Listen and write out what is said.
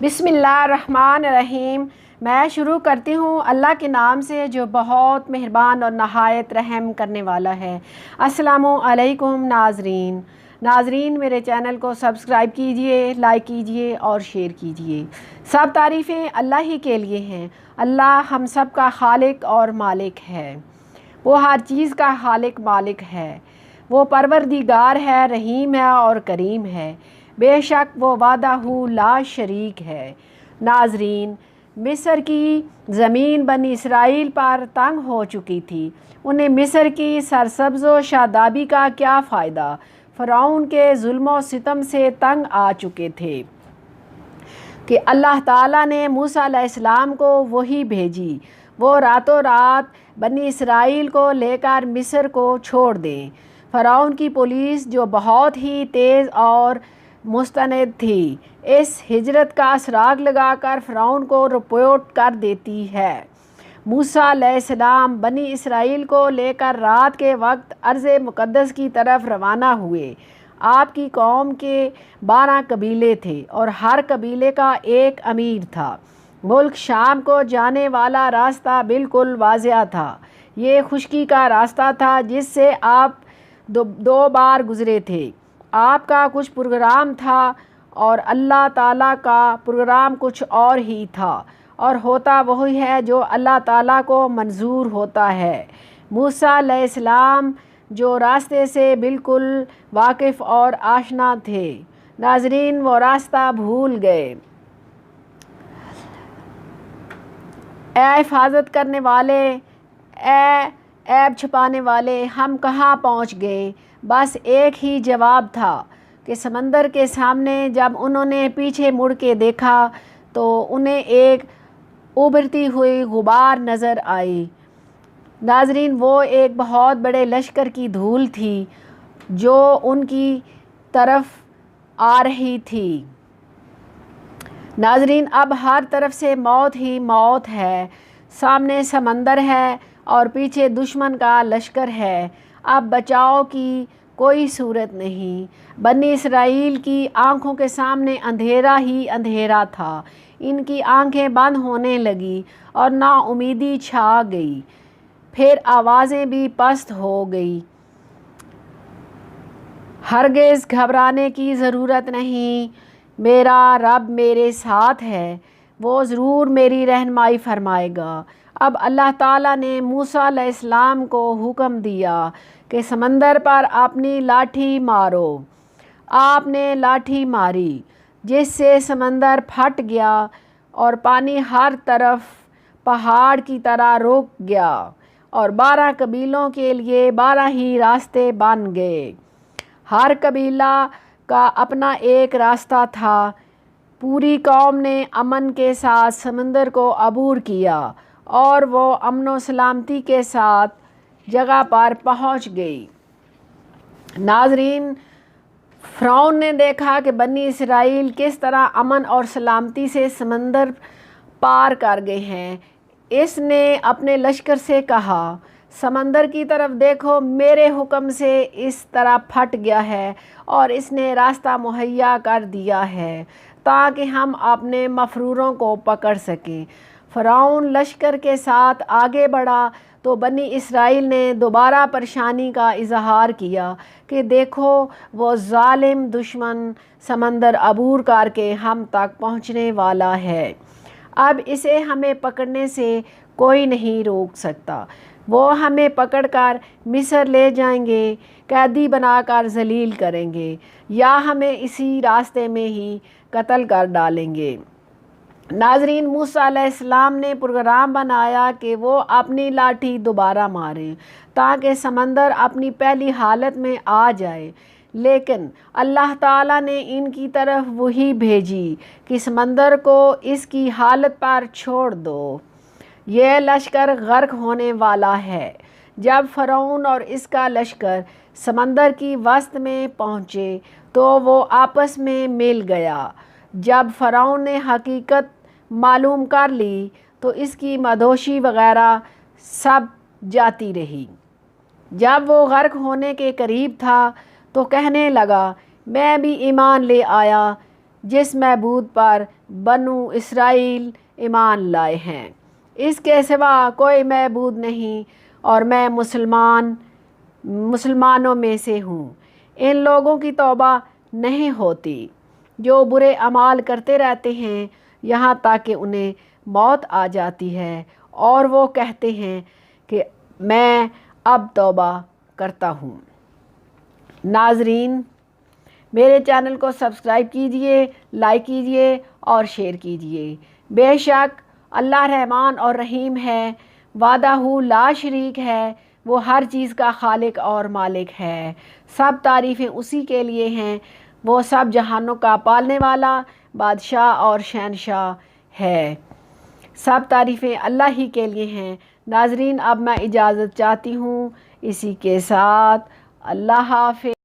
बिस्मिल्लाहिर्रहमानिर्रहीम। मैं शुरू करती हूँ अल्लाह के नाम से जो बहुत मेहरबान और नहायत रहम करने वाला है। अस्सलामु अलैकुम नाज़रीन, मेरे चैनल को सब्सक्राइब कीजिए, लाइक कीजिए और शेयर कीजिए। सब तारीफ़ें अल्लाह ही के लिए हैं। अल्लाह हम सब का खालिक और मालिक है। वो हर चीज़ का खालिक मालिक है। वो परवरदिगार है, रहीम है और करीम है। बेशक वो वादाहू ला शरीक है। नाजरीन, मिस्र की ज़मीन बनी इसराइल पर तंग हो चुकी थी। उन्हें मिस्र की सरसब्ज़ व शादाबी का क्या फ़ायदा। फ़िरौन के जुल्म व सितम से तंग आ चुके थे कि अल्लाह ताला ने मूसा अलैहिस्सलाम को वही भेजी। वो रातों रात बनी इसराइल को लेकर मिस्र को छोड़ दें। फ़िरौन की पुलिस जो बहुत ही तेज़ और मुस्तनद थी, इस हिजरत का सुराग लगाकर फ़िरौन को रिपोर्ट कर देती है। मूसा अलैहिस्सलाम बनी इसराइल को लेकर रात के वक्त अर्ज़ मुक़द्दस की तरफ रवाना हुए। आपकी कौम के 12 कबीले थे और हर कबीले का एक अमीर था। मुल्क शाम को जाने वाला रास्ता बिल्कुल वाज़िया था। ये खुशकी का रास्ता था जिससे आप दो बार गुज़रे थे। आपका कुछ प्रोग्राम था और अल्लाह ताला का प्रोग्राम कुछ और ही था, और होता वही है जो अल्लाह ताला को मंजूर होता है। मूसा अलैहिस्सलाम जो रास्ते से बिल्कुल वाकिफ़ और आशना थे, नाजरीन वो रास्ता भूल गए। ऐ हिफाजत करने वाले, ऐ ऐब छुपाने वाले, हम कहाँ पहुँच गए। बस एक ही जवाब था कि समंदर के सामने जब उन्होंने पीछे मुड़ के देखा तो उन्हें एक उभरती हुई गुबार नज़र आई। नाजरीन, वो एक बहुत बड़े लश्कर की धूल थी जो उनकी तरफ आ रही थी। नाजरीन, अब हर तरफ से मौत ही मौत है। सामने समंदर है और पीछे दुश्मन का लश्कर है। अब बचाव की कोई सूरत नहीं। बनी इसराइल की आंखों के सामने अंधेरा ही अंधेरा था। इनकी आंखें बंद होने लगी और नाउमीदी छा गई। फिर आवाज़ें भी पस्त हो गई। हरगिज़ घबराने की ज़रूरत नहीं, मेरा रब मेरे साथ है, वो ज़रूर मेरी रहनुमाई फरमाएगा। अब अल्लाह ताला ने मूसा अलैहिस्सलाम को हुक्म दिया कि समंदर पर अपनी लाठी मारो। आपने लाठी मारी जिससे समंदर फट गया और पानी हर तरफ पहाड़ की तरह रुक गया और 12 कबीलों के लिए 12 ही रास्ते बन गए। हर कबीला का अपना एक रास्ता था। पूरी कौम ने अमन के साथ समंदर को अबूर किया और वो अमन व सलामती के साथ जगह पर पहुंच गई। नाजरीन, फ़िरौन ने देखा कि बनी इसराइल किस तरह अमन और सलामती से समंदर पार कर गए हैं। इसने अपने लश्कर से कहा, समंदर की तरफ देखो, मेरे हुक्म से इस तरह फट गया है और इसने रास्ता मुहैया कर दिया है ताकि हम अपने मफरूरों को पकड़ सकें। फ़िरौन लश्कर के साथ आगे बढ़ा तो बनी इसराइल ने दोबारा परेशानी का इजहार किया कि देखो, वो ज़ालिम दुश्मन समंदर अबूर करके हम तक पहुंचने वाला है। अब इसे हमें पकड़ने से कोई नहीं रोक सकता। वो हमें पकड़कर मिस्र ले जाएंगे, कैदी बनाकर जलील करेंगे या हमें इसी रास्ते में ही कत्ल कर डालेंगे। नाजरीन, मूसा अलैहिस्सलाम ने प्रोग्राम बनाया कि वो अपनी लाठी दोबारा मारें ताकि समंदर अपनी पहली हालत में आ जाए, लेकिन अल्लाह ताला ने इनकी तरफ वही भेजी कि समंदर को इसकी हालत पर छोड़ दो, यह लश्कर गर्क होने वाला है। जब फ़िरौन और इसका लश्कर समंदर की वस्त में पहुँचे तो वो आपस में मिल गया। जब फ़िरौन ने हकीकत मालूम कर ली तो इसकी मदोशी वग़ैरह सब जाती रही। जब वो गर्क होने के करीब था तो कहने लगा, मैं भी ईमान ले आया। جس معبود پر بنو اسرائیل ایمان لائے ہیں۔ اس کے سوا کوئی معبود نہیں اور میں مسلمانوں میں سے ہوں۔ ان لوگوں کی توبہ نہیں ہوتی جو برے اعمال کرتے رہتے ہیں یہاں تک کہ انہیں موت آ جاتی ہے اور وہ کہتے ہیں کہ میں اب توبہ کرتا ہوں۔ ناظرین، میرے چینل کو سبسکرائب کیجئے، لائک کیجئے اور شیئر کیجئے۔ بے شک اللہ رحمان اور رحیم ہے، وحدہ لا شریک ہے، وہ ہر چیز کا خالق اور مالک ہے۔ سب تعریفیں اسی کے لیے ہیں، وہ سب جہانوں کا پالنے والا بادشاہ اور شہنشاہ ہے۔ سب تعریفیں اللہ ہی کے لیے ہیں۔ ناظرین، اب میں اجازت چاہتی ہوں، اسی کے ساتھ اللہ حافظ۔